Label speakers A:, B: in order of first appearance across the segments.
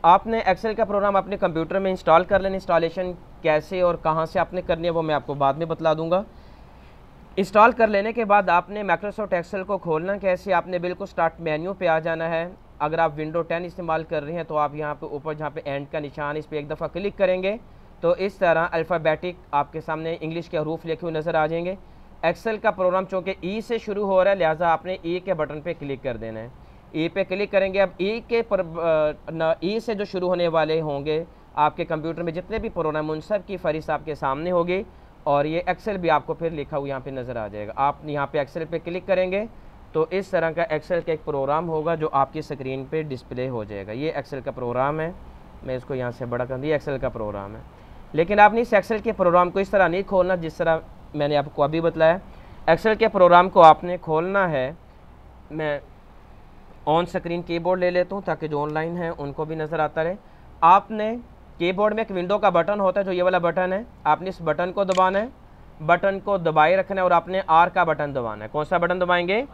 A: आपने एक्सेल का प्रोग्राम अपने कंप्यूटर में इंस्टॉल कर लेना। इंस्टॉलेशन कैसे और कहाँ से आपने करनी है वो मैं आपको बाद में बतला दूंगा। इंस्टॉल कर लेने के बाद आपने माइक्रोसॉफ्ट एक्सेल को खोलना कैसे, आपने बिल्कुल स्टार्ट मेन्यू पे आ जाना है। अगर आप विंडो 10 इस्तेमाल कर रहे हैं तो आप यहाँ पे ऊपर जहाँ पे एंड का निशान, इस पर एक दफ़ा क्लिक करेंगे तो इस तरह अल्फ़ाबेटिक आपके सामने इंग्लिश के हरूफ लिखे हुए नज़र आ जाएंगे। एक्सेल का प्रोग्राम चूँकि ई से शुरू हो रहा है, लिहाजा आपने ई के बटन पे क्लिक कर देना है। ई पे क्लिक करेंगे। अब ई से जो शुरू होने वाले होंगे आपके कंप्यूटर में जितने भी प्रोग्राम, उन सब की फहरिस्त आपके सामने होगी और ये एक्सेल भी आपको फिर लिखा हुआ यहाँ पे नज़र आ जाएगा। आप यहाँ पे एक्सेल पे क्लिक करेंगे तो इस तरह का एक्सेल का एक प्रोग्राम होगा जो आपकी स्क्रीन पे डिस्प्ले हो जाएगा। ये एक्सेल का प्रोग्राम है, मैं इसको यहाँ से बड़ा कर दूँ, ये एक्सेल का प्रोग्राम है। लेकिन आपने इस एक्सेल के प्रोग्राम को इस तरह नहीं खोलना जिस तरह मैंने आपको अभी बताया। एक्सेल के प्रोग्राम को आपने खोलना है, मैं ऑन स्क्रीन कीबोर्ड ले लेता हूँ ताकि जो ऑनलाइन है उनको भी नज़र आता रहे। आपने कीबोर्ड में एक विंडो का बटन होता है जो ये वाला बटन है, आपने इस बटन को दबाना है, बटन को दबाए रखना है और आपने आर का बटन दबाना है। कौन सा बटन दबाएंगे?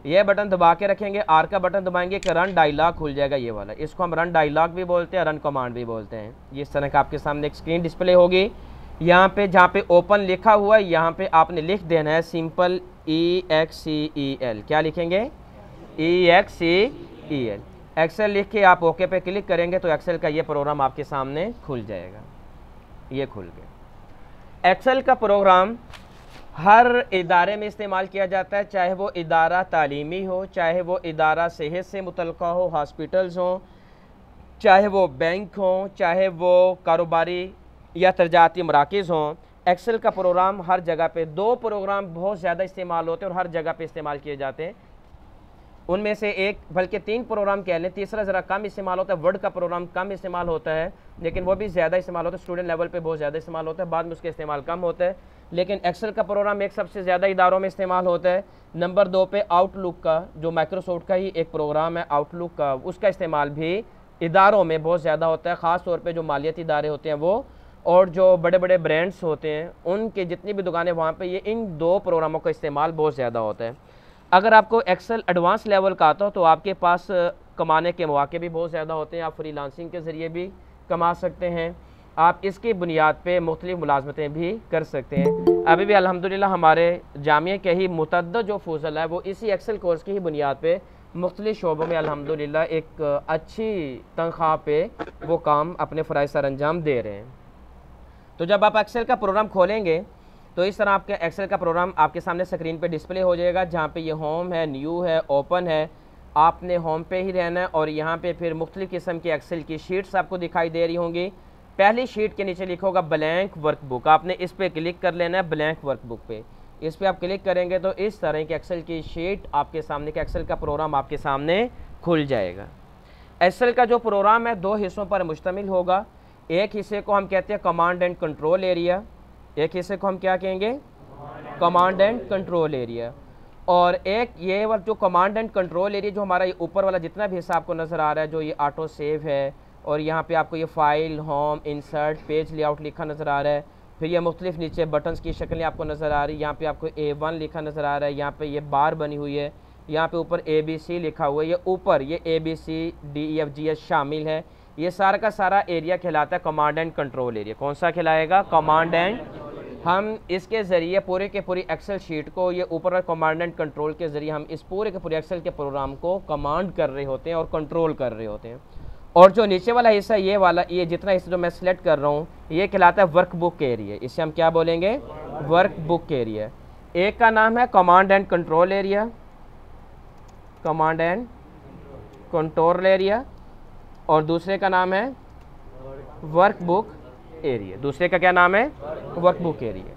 A: ये बटन दबा के रखेंगे, आर का बटन दबाएंगे कि रन डायलॉग खुल जाएगा ये वाला। इसको हम रन डायलॉग भी बोलते हैं, रन कमांड भी बोलते हैं। ये इस तरह का आपके सामने एक स्क्रीन डिस्प्ले होगी। यहाँ पे जहाँ पे ओपन लिखा हुआ है यहाँ पे आपने लिख देना है सिंपल EXCEL। क्या लिखेंगे? EXCEL। एक्सेल लिख के आप ओके पे क्लिक करेंगे तो एक्सेल का ये प्रोग्राम आपके सामने खुल जाएगा। ये खुल गया। एक्सेल का प्रोग्राम हर इदारे में इस्तेमाल किया जाता है, चाहे वो इदारा तालीमी हो, चाहे वो इदारा सेहत से मुतल्लिक़ा हो, हॉस्पिटल्स हों, चाहे वो बैंक हों, चाहे वो कारोबारी या तजारती मराकज़ हों। एक्सेल का प्रोग्राम हर जगह पे, दो प्रोग्राम बहुत ज़्यादा इस्तेमाल होते हैं और हर जगह पे इस्तेमाल किए जाते हैं। उनमें से एक बल्कि तीन प्रोग्राम कह लें, तीसरा ज़रा कम इस्तेमाल होता है। वर्ड का प्रोग्राम कम इस्तेमाल होता है लेकिन वो भी ज़्यादा इस्तेमाल होता है, स्टूडेंट लेवल पे बहुत ज़्यादा इस्तेमाल होता है, बाद में उसका इस्तेमाल कम होता है। लेकिन एक्सेल का प्रोग्राम एक सबसे ज़्यादा इदारों में इस्तेमाल होता है। नंबर 2 पे आउटलुक का, जो माइक्रोसॉफ्ट का ही एक प्रोग्राम है आउटलुक का, उसका इस्तेमाल भी इदारों में बहुत ज़्यादा होता है, ख़ास तौर पर जो मालियाती इदारे होते हैं वो, और जो बड़े बड़े ब्रांड्स होते हैं उनके जितनी भी दुकानें वहाँ पे ये इन दो प्रोग्रामों का इस्तेमाल बहुत ज़्यादा होता है। अगर आपको एक्सेल एडवांस लेवल का आता हो तो आपके पास कमाने के मौके भी बहुत ज़्यादा होते हैं, आप फ्रीलांसिंग के ज़रिए भी कमा सकते हैं, आप इसकी बुनियाद पे मुख्तलिफ़ मुलाजमतें भी कर सकते हैं। अभी भी अल्हम्दुलिल्लाह हमारे जामिया के ही मुतअद्दिद जो फुज़ल है वो इसी एक्सेल कोर्स की ही बुनियाद पे मुख्तलिफ़ शोबों में अल्हम्दुलिल्लाह एक अच्छी तनख्वाह पे वो काम अपने फ़राइज़ सर अंजाम दे रहे हैं। तो जब आप एक्सेल का प्रोग्राम खोलेंगे तो इस तरह आपके एक्सेल का प्रोग्राम आपके सामने स्क्रीन पे डिस्प्ले हो जाएगा, जहाँ पे ये होम है, न्यू है, ओपन है। आपने होम पे ही रहना है और यहाँ पे फिर मुख्तलिफ़ किस्म की एक्सेल की शीट्स आपको दिखाई दे रही होंगी। पहली शीट के नीचे लिखा होगा ब्लैंक वर्कबुक, आपने इस पर क्लिक कर लेना है। ब्लैंक वर्कबुक पे इस पर आप क्लिक करेंगे तो इस तरह की एक्सेल की शीट आपके सामने, का एक्सेल का प्रोग्राम आपके सामने खुल जाएगा। एक्सेल का जो प्रोग्राम है दो हिस्सों पर मुश्तमिल होगा। एक हिस्से को हम कहते हैं कमांड एंड कंट्रोल एरिया, एक हिस्से को हम क्या कहेंगे? Command and control area. और एक ये वाला जो कमांड एंड कंट्रोल एरिया, जो हमारा ये ऊपर वाला जितना भी हिस्सा आपको नज़र आ रहा है, जो ये ऑटो सेव है और यहाँ पे आपको ये file, home, insert, page layout लिखा नज़र आ रहा है, फिर ये मुख्तलिफ नीचे बटन्स की शक्लें आपको नज़र आ रही है। यहाँ पे आपको A1 लिखा नज़र आ रहा है, यहाँ पे ये बार बनी हुई है, यहाँ पे ऊपर ABC लिखा हुआ है, ये ऊपर ये ABCDEFGH शामिल है। ये सारा का सारा एरिया कहलाता है कमांड एंड कंट्रोल एरिया। कौन सा कहलाएगा? Command and. हम इसके ज़रिए पूरे के पूरी एक्सेल शीट को, ये ऊपर कमांड एंड कंट्रोल के ज़रिए हम इस पूरे के पूरे एक्सेल के प्रोग्राम को कमांड कर रहे होते हैं और कंट्रोल कर रहे होते हैं। और जो नीचे वाला हिस्सा ये वाला, ये जितना हिस्सा जो मैं सिलेक्ट कर रहा हूँ ये कहलाता है वर्कबुक एरिया। इसे हम क्या बोलेंगे? Workbook area. एक का नाम है command and control area, command and control area, और दूसरे का नाम है वर्कबुक एरिया। दूसरे का क्या नाम है? Workbook area.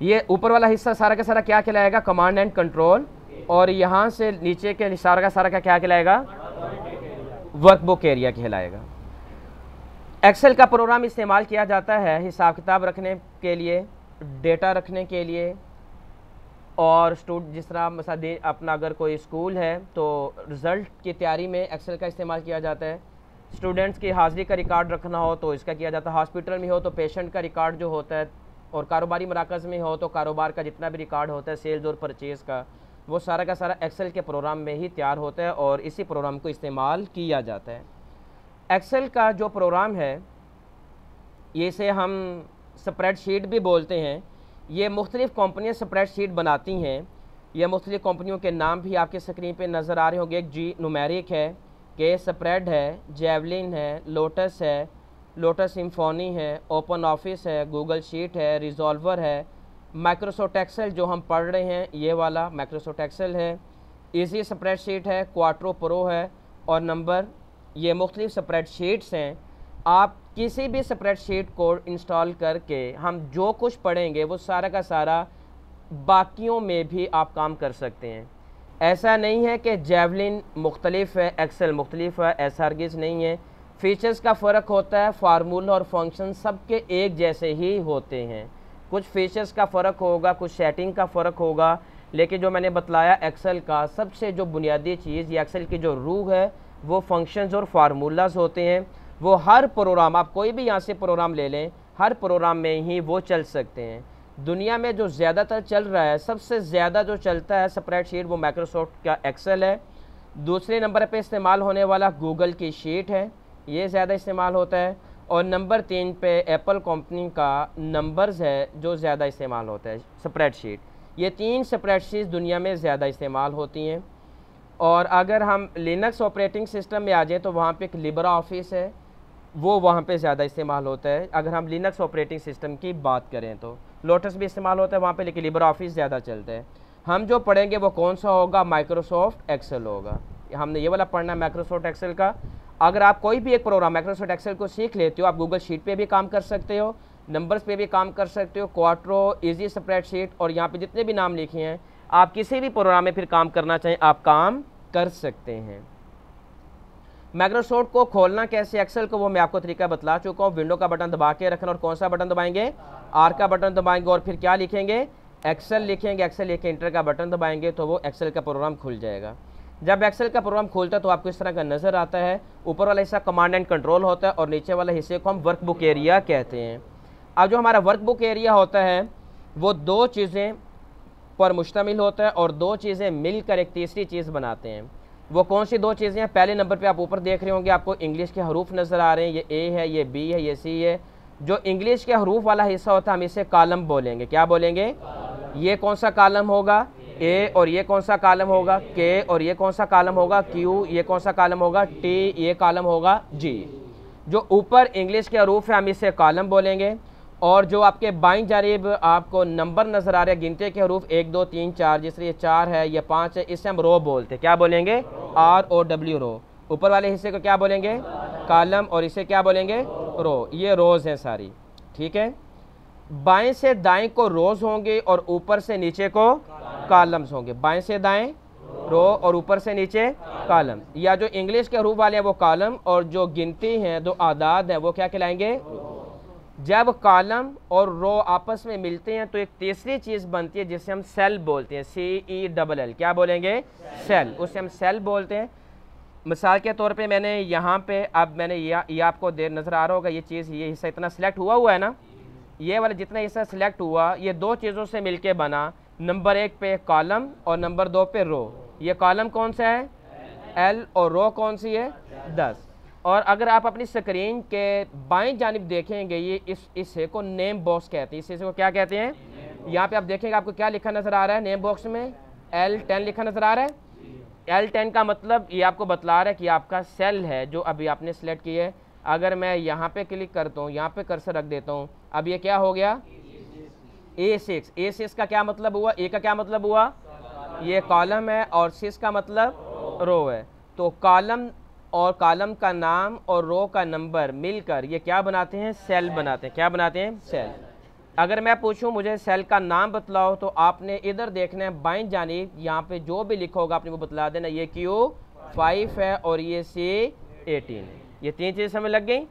A: ये ऊपर वाला हिस्सा सारा का सारा क्या कहलाएगा? कमांड एंड कंट्रोल, और यहाँ से नीचे के सारा का क्या कहलाएगा? वर्कबुक एरिया कहलाएगा। एक्सेल का प्रोग्राम इस्तेमाल किया जाता है हिसाब किताब रखने के लिए, डेटा रखने के लिए, और जिस तरह मसादे अपना अगर कोई स्कूल है तो रिज़ल्ट की तैयारी में एक्सेल का इस्तेमाल किया जाता है। स्टूडेंट्स की हाज़िरी का रिकॉर्ड रखना हो तो इसका किया जाता है। हॉस्पिटल में हो तो पेशेंट का रिकॉर्ड जो होता है, और कारोबारी मराकज़ में हो तो कारोबार का जितना भी रिकॉर्ड होता है सेल्स और परचेज़ का, वो सारा का सारा एक्सेल के प्रोग्राम में ही तैयार होता है और इसी प्रोग्राम को इस्तेमाल किया जाता है। एक्सेल का जो प्रोग्राम है, ये से हम स्प्रेडशीट भी बोलते हैं। ये मुख्तलिफ़ कंपनियाँ स्प्रेडशीट बनाती हैं। ये मुख्तलिफ़ कंपनियों के नाम भी आपके स्क्रीन पे नज़र आ रहे होंगे। एक जी न्यूमेरिक है, के स्प्रेड है, जेवलिन है, लोटस है, लोटस सिम्फोनी है, ओपन ऑफिस है, गूगल शीट है, रिजॉल्वर है, माइक्रोसॉफ्ट एक्सेल जो हम पढ़ रहे हैं ये वाला माइक्रोसॉफ्ट एक्सेल है, इजी स्प्रेडशीट है, क्वाट्रो प्रो है और नंबर। ये मुख्तलिफ़ स्प्रेडशीट्स हैं। आप किसी भी स्प्रेडशीट को इंस्टॉल करके हम जो कुछ पढ़ेंगे वो सारा का सारा बाकियों में भी आप काम कर सकते हैं। ऐसा नहीं है कि जेवलिन मुख्तलिफ है, एक्सेल मुख्तलिफ है, ऐसा हरगिज़ नहीं है। फीचर्स का फ़र्क होता है, फार्मूला और फंक्शन सबके एक जैसे ही होते हैं। कुछ फीचर्स का फ़र्क होगा, कुछ सेटिंग का फ़र्क होगा, लेकिन जो मैंने बतलाया एक्सेल का सबसे जो बुनियादी चीज़ या एक्सेल की जो रूह है वो फंक्शंस और फार्मूलाज होते हैं। वो हर प्रोग्राम, आप कोई भी यहाँ से प्रोग्राम ले लें, हर प्रोग्राम में ही वो चल सकते हैं। दुनिया में जो ज़्यादातर चल रहा है, सबसे ज़्यादा जो चलता है स्प्रेडशीट वो माइक्रोसॉफ्ट का एक्सेल है। दूसरे नंबर पे इस्तेमाल होने वाला गूगल की शीट है, ये ज़्यादा इस्तेमाल होता है। और नंबर 3 पे एप्पल कंपनी का नंबर्स है जो ज़्यादा इस्तेमाल होता है स्प्रेडशीट। ये 3 स्प्रेडशीट दुनिया में ज़्यादा इस्तेमाल होती हैं। और अगर हम लिनक्स ऑपरेटिंग सिस्टम में आ जाएँ तो वहाँ पे एक लिब्रा ऑफिस है, वो वहाँ पे ज़्यादा इस्तेमाल होता है। अगर हम लिनक्स ऑपरेटिंग सिस्टम की बात करें तो लोटस भी इस्तेमाल होता है वहाँ पे, लेकिन लिब्रा ऑफिस ज़्यादा चलता है। हम जो पढ़ेंगे वो कौन सा होगा? माइक्रोसॉफ्ट एक्सेल होगा। हमने ये वाला पढ़ना है माइक्रोसॉफ्ट एक्सेल का। अगर आप कोई भी एक प्रोग्राम माइक्रोसॉफ्ट एक्सेल को सीख लेते हो, आप गूगल शीट पे भी काम कर सकते हो, नंबर्स पे भी काम कर सकते हो, क्वाट्रो, इजी स्प्रेडशीट और यहाँ पे जितने भी नाम लिखे हैं, आप किसी भी प्रोग्राम में फिर काम करना चाहें आप काम कर सकते हैं। माइक्रोसॉफ्ट को खोलना कैसे एक्सेल को वो मैं आपको तरीका बतला चुका हूँ। विंडो का बटन दबा के रखना और कौन सा बटन दबाएंगे? आर का बटन दबाएंगे और फिर क्या लिखेंगे? एक्सेल लिखेंगे। एक्सेल लिख के इंटर का बटन दबाएंगे तो वो एक्सेल का प्रोग्राम खुल जाएगा। जब एक्सेल का प्रोग्राम खुलता है तो आपको इस तरह का नज़र आता है। ऊपर वाला हिस्सा कमांड एंड कंट्रोल होता है और नीचे वाला हिस्से को हम वर्कबुक एरिया कहते हैं। अब जो हमारा वर्कबुक एरिया होता है वो 2 चीज़ें पर मुश्तमिल होता है और 2 चीज़ें मिलकर एक तीसरी चीज़ बनाते हैं। वो कौन सी 2 चीज़ें हैं? पहले नंबर पे आप ऊपर देख रहे होंगे, आपको इंग्लिश के हरूफ नज़र आ रहे हैं। ये ए है, ये बी है, ये सी है। जो इंग्लिश के हरूफ वाला हिस्सा होता है हम इसे कॉलम बोलेंगे। क्या बोलेंगे? ये कौन सा कॉलम होगा? ए। और ये कौन सा कॉलम होगा? के। और ये कौन सा कॉलम होगा? क्यू। ये कौन सा कॉलम होगा? टी। ये कॉलम होगा जी। जो ऊपर इंग्लिश के हरूफ है हम इसे कॉलम बोलेंगे। और जो आपके बाईं जानिब आपको नंबर नज़र आ रहे हैं गिनती के हरूफ 1 2 3 4, जिससे ये 4 है, ये 5 है, इसे हम रो बोलते हैं। क्या बोलेंगे? ROW रो। ऊपर वाले हिस्से को क्या बोलेंगे? कॉलम। और इसे क्या बोलेंगे? रो। ये रोज़ हैं सारी, ठीक है। बाएं से दाएं को रोज़ होंगे और ऊपर से नीचे को कॉलम्स होंगे। बाएं से दाएं रो और ऊपर से नीचे कॉलम। या जो इंग्लिश के हरूफ वाले हैं वो कॉलम और जो गिनती हैं, जो आदाद हैं वो क्या कहलाएंगे? जब कॉलम और रो आपस में मिलते हैं तो एक तीसरी चीज़ बनती है जिसे हम सेल बोलते हैं। CELL। क्या बोलेंगे? सेल। उसे हम सेल बोलते हैं। मिसाल के तौर पे मैंने यहाँ पे, अब मैंने ये आपको देर नज़र आ रहा होगा, ये चीज़, ये हिस्सा इतना सिलेक्ट हुआ है ना, ये वाला जितना हिस्सा सिलेक्ट हुआ ये 2 चीज़ों से मिलके बना। नंबर 1 पे कॉलम और नंबर 2 पे रो। ये कॉलम कौन सा है? L। और रो कौन सी है? 10। और अगर आप अपनी स्क्रीन के बाईं जानिब देखेंगे, ये इस हिस्से को नेम बॉक्स कहते हैं। इस हिस्से को क्या कहते हैं? यहाँ पे आप देखेंगे आपको क्या लिखा नज़र आ रहा है नेम बॉक्स में? L10 लिखा नज़र आ रहा है। L10 का मतलब ये आपको बतला रहा है कि आपका सेल है जो अभी आपने सेलेक्ट किया है। अगर मैं यहाँ पे क्लिक करता हूँ, यहाँ पे कर्सर रख देता हूँ, अब ये क्या हो गया? A6। A6 का क्या मतलब हुआ? A का क्या मतलब हुआ? ये कॉलम है और 6 का मतलब रो है। तो कॉलम और कॉलम का नाम और रो का नंबर मिलकर ये क्या बनाते हैं? सेल बनाते हैं। क्या बनाते हैं? सेल। अगर मैं पूछूं मुझे सेल का नाम बतलाओ तो आपने इधर देखना है बाईं जानिब, यहाँ पे जो भी लिखा होगा आपने वो बतला देना। ये Q5 है और ये C18 है। ये 3 चीज़ें समझ लग गई?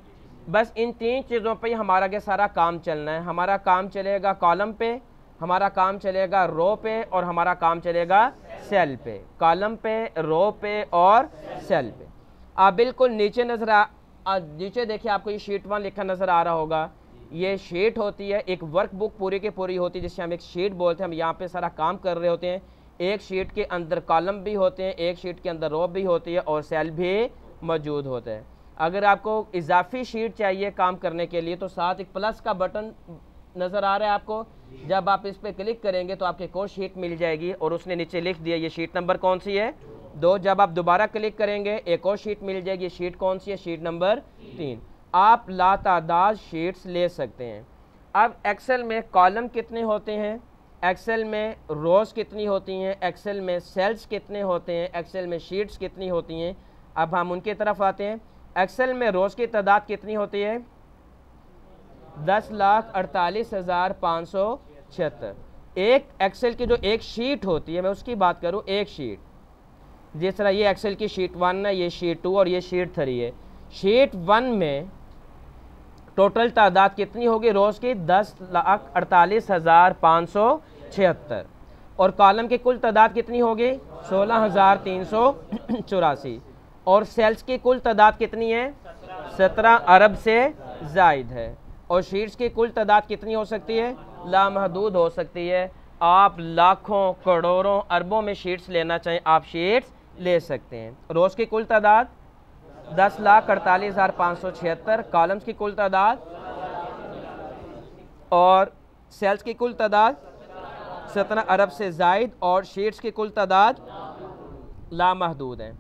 A: बस इन 3 चीज़ों पे हमारा के सारा काम चलना है। हमारा काम चलेगा कॉलम पे, हमारा काम चलेगा रो पे और हमारा काम चलेगा सेल पे। कॉलम पे, रो पे और सेल पे। आप बिल्कुल नीचे नीचे देखिए, आपको ये शीट 1 लिखा नज़र आ रहा होगा। ये शीट होती है, एक वर्कबुक पूरी की पूरी होती है जिसे हम एक शीट बोलते हैं। हम यहाँ पे सारा काम कर रहे होते हैं। एक शीट के अंदर कॉलम भी होते हैं, एक शीट के अंदर रो भी होती है और सेल भी मौजूद होता है। अगर आपको इजाफी शीट चाहिए काम करने के लिए तो साथ एक प्लस का बटन नज़र आ रहा है आपको, जब आप इस पर क्लिक करेंगे तो आपके को शीट मिल जाएगी और उसने नीचे लिख दिया ये शीट नंबर कौन सी है 2। जब आप दोबारा क्लिक करेंगे एक और शीट मिल जाएगी, शीट कौन सी है शीट नंबर 3। आप लातादाद शीट्स ले सकते हैं। अब एक्सेल में कॉलम कितने होते हैं, एक्सेल में रोज़ कितनी होती हैं, एक्सेल में सेल्स कितने होते हैं, एक्सेल में शीट्स कितनी होती हैं। अब हम उनकी तरफ आते हैं। एक्सेल में रोज़ की तादाद कितनी होती है 10,48,576। एक एक्सेल की जो एक शीट होती है, मैं उसकी बात करूं, एक शीट जिस तरह ये एक्सेल की शीट 1 है, ये शीट 2 और ये शीट 3 है। शीट 1 में टोटल तादाद कितनी होगी रोज़ की 10,48,576 और कॉलम की कुल तादाद कितनी होगी 16,384 और सेल्स की कुल तादाद कितनी है 17 अरब से जायद है और शीट्स की कुल तादाद कितनी हो सकती है लामहदूद हो सकती है। आप लाखों करोड़ों अरबों में शीट्स लेना चाहें आप शीट्स ले सकते हैं। रोज़ की कुल तादाद 10,48,576, कॉलम्स की कुल तादाद और सेल्स की कुल तादाद 17 अरब से जायद और शीट्स की कुल तादाद लामहदूद है।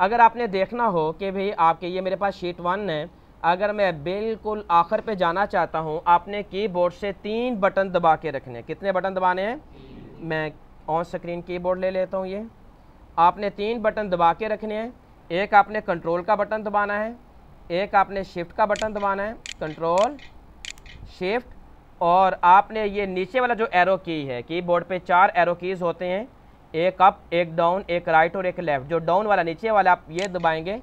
A: अगर आपने देखना हो कि भाई आपके ये मेरे पास शीट 1 है, अगर मैं बिल्कुल आखिर पे जाना चाहता हूँ, आपने कीबोर्ड से 3 बटन दबा के रखने हैं। कितने बटन दबाने हैं, मैं ऑन स्क्रीन कीबोर्ड ले लेता हूँ। ये आपने 3 बटन दबा के रखने हैं। एक आपने कंट्रोल का बटन दबाना है, एक आपने शिफ्ट का बटन दबाना है, कंट्रोल शिफ्ट, और आपने ये नीचे वाला जो एरो की है, कीबोर्ड पे 4 एरो कीज़ होते हैं, एक अप, एक डाउन, एक राइट और एक लेफ़्ट। जो डाउन वाला नीचे वाला आप ये दबाएंगे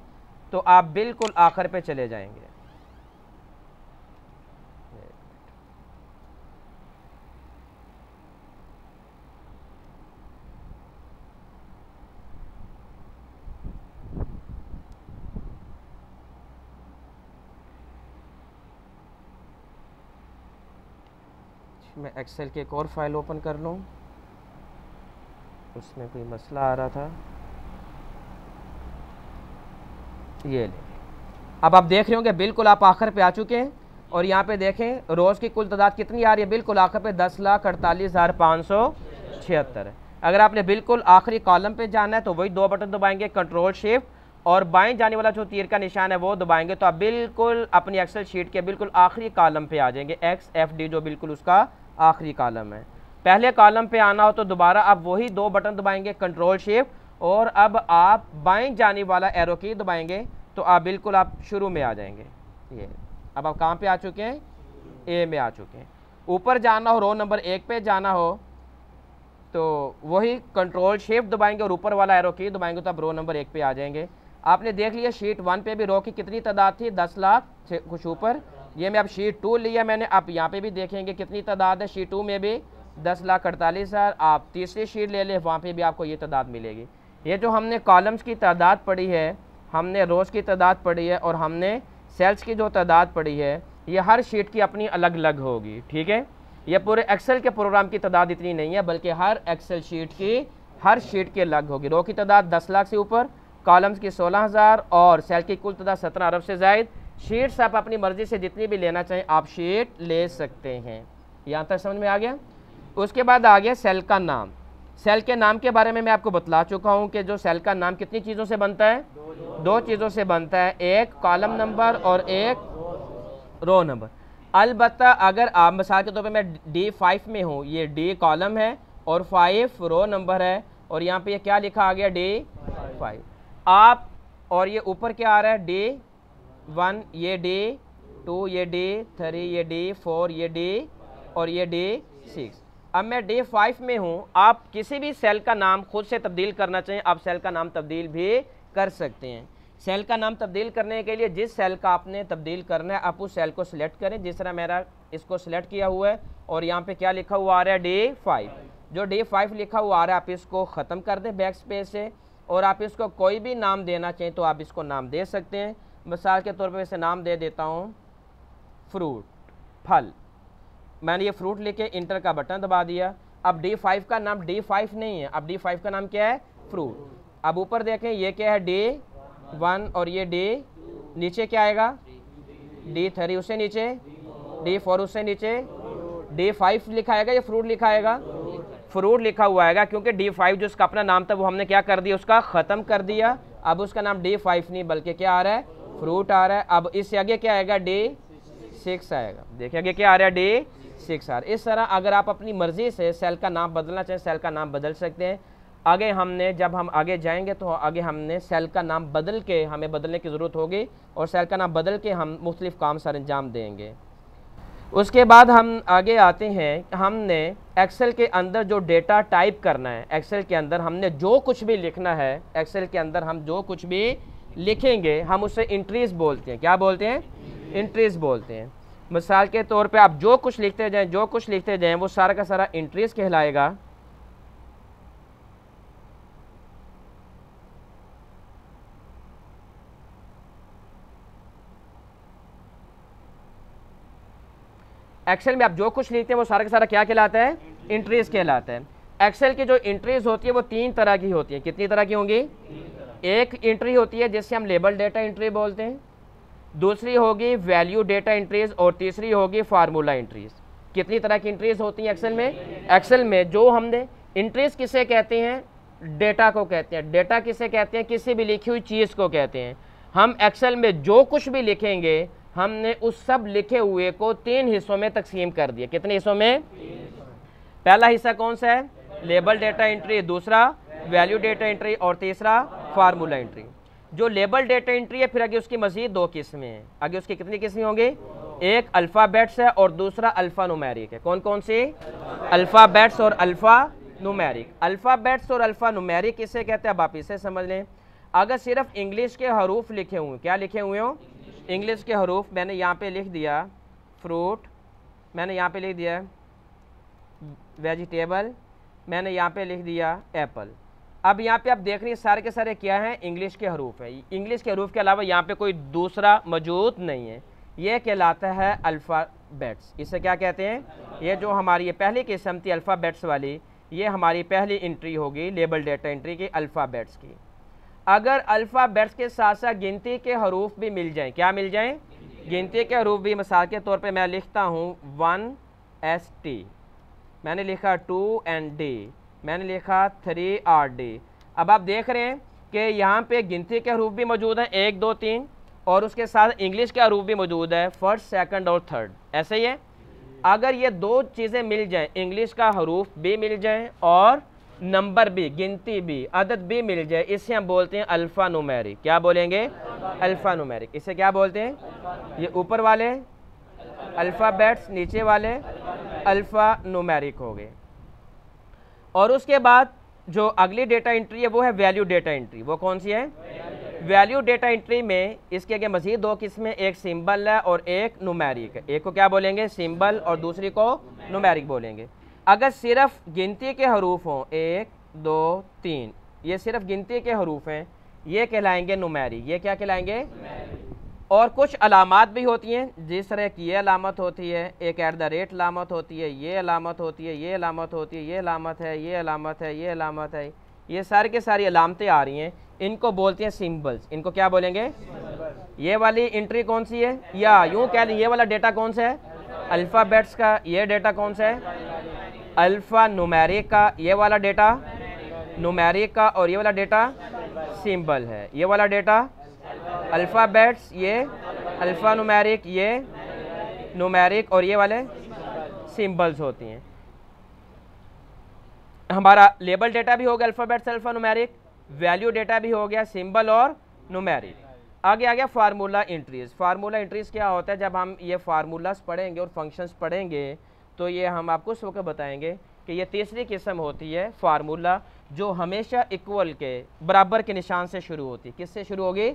A: तो आप बिल्कुल आखिर पे चले जाएंगे। मैं एक्सेल की एक और फाइल ओपन कर लूँ, उसमें कोई मसला आ रहा था, ये ले। अब आप देख रहे होंगे बिल्कुल आप आखिर पे आ चुके हैं और यहाँ पे देखें रोज़ की कुल तादाद कितनी आ रही है, बिल्कुल आखिर पे 10,48,576 है। अगर आपने बिल्कुल आखिरी कॉलम पे जाना है तो वही 2 बटन दबाएंगे, कंट्रोल शिफ्ट, और बाएं जाने वाला जो तीर का निशान है वो दबाएंगे तो आप बिल्कुल अपनी एक्सेल शीट के बिल्कुल आखिरी कॉलम पे आ जाएंगे, XFD जो बिल्कुल उसका आखिरी कॉलम है। पहले कॉलम पे आना हो तो दोबारा आप वही 2 बटन दबाएंगे, कंट्रोल शिफ्ट, और अब आप बाएं जाने वाला एरो की दबाएंगे तो आप बिल्कुल आप शुरू में आ जाएंगे। ये अब आप कहाँ पे आ चुके हैं, ए में आ चुके हैं। ऊपर जाना हो, रो नंबर 1 पे जाना हो तो वही कंट्रोल शिफ्ट दबाएंगे और ऊपर वाला एरो की दबाएंगे तो आप रो नंबर 1 पे आ जाएंगे। आपने देख लिया शीट 1 पे भी रो की कितनी तादाद थी 10 लाख से कुछ ऊपर। ये मैं अब शीट 2 लिया मैंने, आप यहाँ पे भी देखेंगे कितनी तादाद है, शीट 2 में भी 10,48,000। आप तीसरी शीट ले लें, वहाँ पे भी आपको ये तादाद मिलेगी। ये जो हमने कॉलम्स की तादाद पढ़ी है, हमने रोज़ की तादाद पढ़ी है और हमने सेल्स की जो तादाद पढ़ी है, ये हर शीट की अपनी अलग अलग होगी, ठीक है। ये पूरे एक्सेल के प्रोग्राम की तादाद इतनी नहीं है, बल्कि हर एक्सेल शीट की हर शीट की अलग होगी। रो की तादाद 10 लाख से ऊपर, कॉलम्स की 16,000 और सेल की कुल तादाद 17 अरब से जायद। शीट्स आप अपनी मर्ज़ी से जितनी भी लेना चाहें आप शीट ले सकते हैं। यहाँ तक समझ में आ गया। उसके बाद आ गया सेल का नाम। सेल के नाम के बारे में मैं आपको बतला चुका हूँ कि जो सेल का नाम कितनी चीज़ों से बनता है, 2 चीज़ों से बनता है, एक कॉलम नंबर और एक रो नंबर। अलबत्ता अगर आप मिसाल के तौर पे मैं D5 में हूँ, ये D कॉलम है और 5 रो नंबर है और यहाँ पे ये क्या लिखा आ गया D5 आप, और ये ऊपर क्या आ रहा है D1, ये D2, ये D3, ये D4, ये D और ये D6। अब मैं D5 में हूँ, आप किसी भी सेल का नाम खुद से तब्दील करना चाहें आप सेल का नाम तब्दील भी कर सकते हैं। सेल का नाम तब्दील करने के लिए जिस सेल का आपने तब्दील करना है आप उस सेल को सिलेक्ट करें, जिस तरह मेरा इसको सिलेक्ट किया हुआ है और यहाँ पे क्या लिखा हुआ आ रहा है D5। जो D5 लिखा हुआ आ रहा है आप इसको ख़त्म कर दें बैक स्पेस से, और आप इसको कोई भी नाम देना चाहें तो आप इसको नाम दे सकते हैं। मिसाल के तौर पर इसे नाम दे देता हूँ फ्रूट, फल। मैंने ये फ्रूट लिख के इंटर का बटन दबा दिया। अब D5 का नाम D5 नहीं है, अब D5 का नाम क्या है फ्रूट। अब ऊपर देखें ये क्या है D1 और ये नीचे क्या आएगा, D3 उससे नीचे, D4 उससे नीचे, D5 लिखा आएगा या फ्रूट लिखा आएगा, फ्रूट लिखा हुआ आएगा, क्योंकि D5 जो उसका अपना नाम था वो हमने क्या कर दिया, उसका ख़त्म कर दिया। अब उसका नाम D5 नहीं बल्कि क्या आ रहा है, फ्रूट आ रहा है। अब इससे आगे क्या आएगा, D6 आएगा। देखिए आगे क्या आ रहा है, D6 आ रहा है। इस तरह अगर आप अपनी मर्जी से सेल का नाम बदलना चाहें, सेल का नाम बदल सकते हैं। आगे हमने जब हम आगे जाएंगे तो आगे हमने सेल का नाम बदल के हमें बदलने की ज़रूरत होगी और सेल का नाम बदल के हम मुख्तलिफ काम सर अंजाम देंगे। उसके बाद हम आगे आते हैं, हमने एक्सेल के अंदर जो डेटा टाइप करना है, एक्सेल के अंदर हमने जो कुछ भी लिखना है, एक्सेल के अंदर हम जो कुछ भी लिखेंगे हम उसे एंट्रीज बोलते हैं। क्या बोलते हैं, एंट्रीज बोलते हैं। मिसाल के तौर पे आप जो कुछ लिखते जाएं, जो कुछ लिखते जाएं वो सारा का सारा एंट्रीज कहलाएगा। एक्सेल में आप जो कुछ लिखते हैं वो सारा का सारा क्या कहलाता है, एंट्रीज कहलाता है। एक्सेल की जो एंट्रीज होती है वो 3 तरह की होती है। कितनी तरह की होंगी, एक एंट्री होती है जिससे हम लेबल डेटा एंट्री बोलते हैं, दूसरी होगी वैल्यू डेटा एंट्रीज और तीसरी होगी फार्मूला एंट्रीज। कितनी तरह की एंट्रीज होती हैं एक्सेल में, एक्सेल में जो हमने एंट्रीज किसे कहते हैं, डेटा को कहते हैं। डेटा किसे कहते हैं, किसी भी लिखी हुई चीज़ को कहते हैं। हम एक्सेल में जो कुछ भी लिखेंगे हमने उस सब लिखे हुए को 3 हिस्सों में तकसीम कर दिया। कितने हिस्सों में, पहला हिस्सा कौन सा है, लेबल डेटा एंट्री, दूसरा वैल्यू डेटा एंट्री और तीसरा फार्मूला एंट्री। जो लेबल डेटा एंट्री है फिर आगे उसकी मजीद 2 किस्में हैं। आगे उसकी कितनी किस्में होंगी, एक अल्फ़ाबेट्स है और दूसरा अल्फ़ा न्यूमेरिक है। कौन कौन सी, अल्फ़ाबेट्स और अल्फ़ा न्यूमेरिक। अल्फ़ाबेट्स और अल्फ़ा न्यूमेरिक किसे कहते हैं, अब आप इसे समझ लें। अगर सिर्फ इंग्लिश के हरूफ लिखे हुए, क्या लिखे हुए हो, इंग्लिश के हरूफ, मैंने यहाँ पे लिख दिया फ्रूट, मैंने यहाँ पे लिख दिया वेजिटेबल, मैंने यहाँ पे लिख दिया एप्पल। अब यहाँ पे आप देख रहे हैं सारे के सारे क्या हैं, इंग्लिश के हरूफ है। इंग्लिश के हरूफ के अलावा यहाँ पे कोई दूसरा मौजूद नहीं है। ये कहलाता है अल्फ़ाबेट्स। इसे क्या कहते हैं, ये जो हमारी ये पहली किस्म थी अल्फ़ाबेट्स वाली, ये हमारी पहली एंट्री होगी लेबल डेटा एंट्री की अल्फ़ाबेट्स की। अगर अल्फ़ाबेट्स के साथ साथ गिनती के हरूफ भी मिल जाएं, क्या मिल जाएं, गिनती के हरूफ भी। मिसाल के तौर पे मैं लिखता हूँ 1ST, मैंने लिखा 2ND, मैंने लिखा 3RD। अब आप देख रहे हैं कि यहाँ पे गिनती के हरूफ भी मौजूद हैं 1 2 3 और उसके साथ इंग्लिश के हरूफ भी मौजूद है, फर्स्ट सेकंड और थर्ड, ऐसे ही है। अगर ये 2 चीज़ें मिल जाएं, इंग्लिश का हरूफ भी मिल जाएं और नंबर भी, गिनती भी, अदद भी मिल जाए, इसे हम बोलते हैं अल्फ़ा न्यूमेरिक। क्या बोलेंगे, अल्फ़ा न्यूमेरिक। इसे क्या बोलते हैं, ये ऊपर वाले अल्फ़ाबेट्स, नीचे वाले अल्फ़ा न्यूमेरिक हो गए। और उसके बाद जो अगली डेटा एंट्री है वो है वैल्यू डेटा एंट्री। वो कौन सी है, वैल्यू डेटा एंट्री में इसके आगे मज़ीद 2 किस्में, एक सिंबल है और एक न्यूमेरिक है। एक को क्या बोलेंगे, सिंबल, और दूसरी को न्यूमेरिक बोलेंगे। अगर सिर्फ गिनती के हरूफ हों 1 2 3, ये सिर्फ गिनती के हरूफ हैं, ये कहलाएंगे न्यूमेरिक। ये क्या कहलाएंगे, और कुछ अलामात भी होती हैं, जिस तरह की ये अलामत होती है, एक @ अलामत होती है, ये अलामत होती है, ये अलामत होती है, ये अलामत है, ये अलामत है, ये अलामत है, ये सारी के सारी अलामतें आ रही हैं, इनको बोलते हैं सिंबल्स। इनको क्या बोलेंगे, ये वाली एंट्री कौन सी है, या यूँ कह लें ये वाला डेटा कौन सा है, अल्फ़ाबेट्स का। ये डेटा कौन सा है, अल्फ़ा न्यूमेरिक का। ये वाला डेटा न्यूमेरिक का और ये वाला डेटा सिंबल है। ये वाला डेटा अल्फ़ाबेट्स, ये अल्फ़ा न्यूमेरिक, ये न्यूमेरिक, और ये वाले सिंबल्स होती हैं। हमारा लेबल डेटा भी हो गया alphabets alpha numeric, value data भी हो गया सिंबल और न्यूमेरिक। आगे आ गया फार्मूला एंट्रीज। फार्मूला एंट्रीज क्या होता है, जब हम ये फार्मूलाज पढ़ेंगे और फंक्शंस पढ़ेंगे तो ये हम आपको उस वक्त बताएंगे कि ये तीसरी किस्म होती है फार्मूला, जो हमेशा इक्वल के बराबर के निशान से शुरू होती है। किससे शुरू होगी,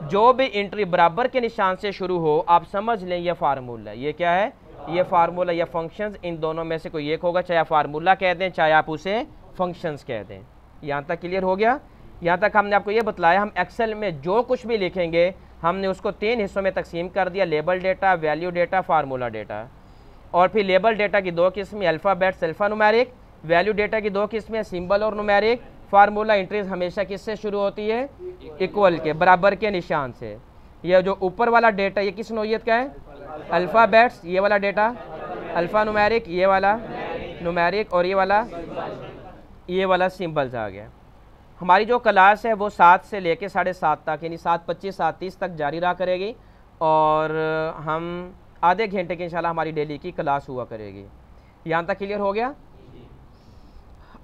A: जो भी एंट्री बराबर के निशान से शुरू हो आप समझ लें ये फार्मूला। ये क्या है, ये फार्मूला या फंक्शंस, इन दोनों में से कोई एक होगा, चाहे आप फार्मूला कह दें चाहे आप उसे फंक्शंस कह दें। यहाँ तक क्लियर हो गया। यहाँ तक हमने आपको ये बतलाया हम एक्सेल में जो कुछ भी लिखेंगे हमने उसको 3 हिस्सों में तकसीम कर दिया, label data, value data, formula data. और फिर लेबल डेटा की 2 किस्में, alphabets alpha numeric, value data की 2 किस्में, सिंबल और न्यूमेरिक। फार्मूला एंट्रीज हमेशा किससे शुरू होती है, इक्वल के बराबर के निशान से। ये जो ऊपर वाला डेटा ये किस नौइयत का है? अल्फ़ाबेट्स। ये वाला डेटा अल्फ़ा न्यूमेरिक, ये वाला न्यूमेरिक, और ये वाला सिंबल्स आ गया। हमारी जो क्लास है वो 7 से लेके 7:30 तक, यानी 7:25 7:30 तक जारी रहा करेगी, और हम आधे घंटे की इंशाल्लाह हमारी डेली की क्लास हुआ करेगी। यहाँ तक क्लियर हो गया?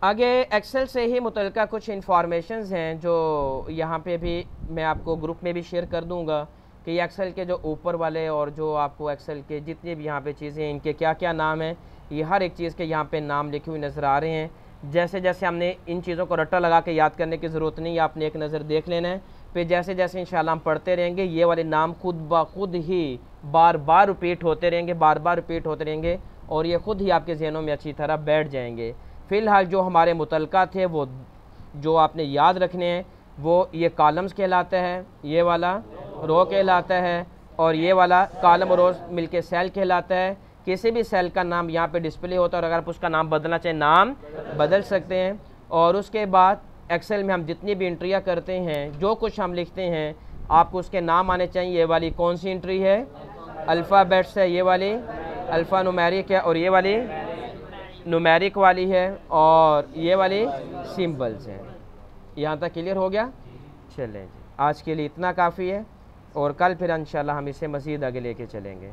A: आगे एक्सेल से ही मुतल्लिका कुछ इंफॉर्मेशंस हैं जो यहाँ पे भी मैं आपको ग्रुप में भी शेयर कर दूँगा कि एक्सेल के जो ऊपर वाले और जो आपको एक्सेल के जितने भी यहाँ पे चीज़ें हैं इनके क्या क्या नाम हैं, ये हर एक चीज़ के यहाँ पे नाम लिखे हुए नज़र आ रहे हैं। जैसे जैसे हमने इन चीज़ों को रट्टा लगा के याद करने की ज़रूरत नहीं है, आपने एक नज़र देख लेना है। फिर जैसे जैसे इंशाल्लाह हम पढ़ते रहेंगे ये वाले नाम खुद ब खुद ही बार बार रिपीट होते रहेंगे, बार बार रिपीट होते रहेंगे, और ये खुद ही आपके जहनों में अच्छी तरह बैठ जाएंगे। फ़िलहाल जो हमारे मुतल्लिका थे वो जो आपने याद रखने हैं वो ये कॉलम्स कहलाता है, ये वाला रो कहलाता है, और ये वाला कॉलम और रो मिलके सेल कहलाता है। किसी भी सेल का नाम यहाँ पे डिस्प्ले होता है, और अगर आप उसका नाम बदलना चाहें नाम बदल सकते हैं। और उसके बाद एक्सेल में हम जितनी भी एंट्रियाँ करते हैं, जो कुछ हम लिखते हैं, आपको उसके नाम आने चाहिए। ये वाली कौन सी एंट्री है? अल्फ़ाबेट्स है, ये वाली अल्फ़ा न्यूमेरिक है, और ये वाली न्यूमेरिक वाली है, और ये वाली सिंबल्स हैं। यहाँ तक क्लियर हो गया? चलें जी, आज के लिए इतना काफ़ी है, और कल फिर इंशाल्लाह हम इसे मज़ीद आगे लेके चलेंगे।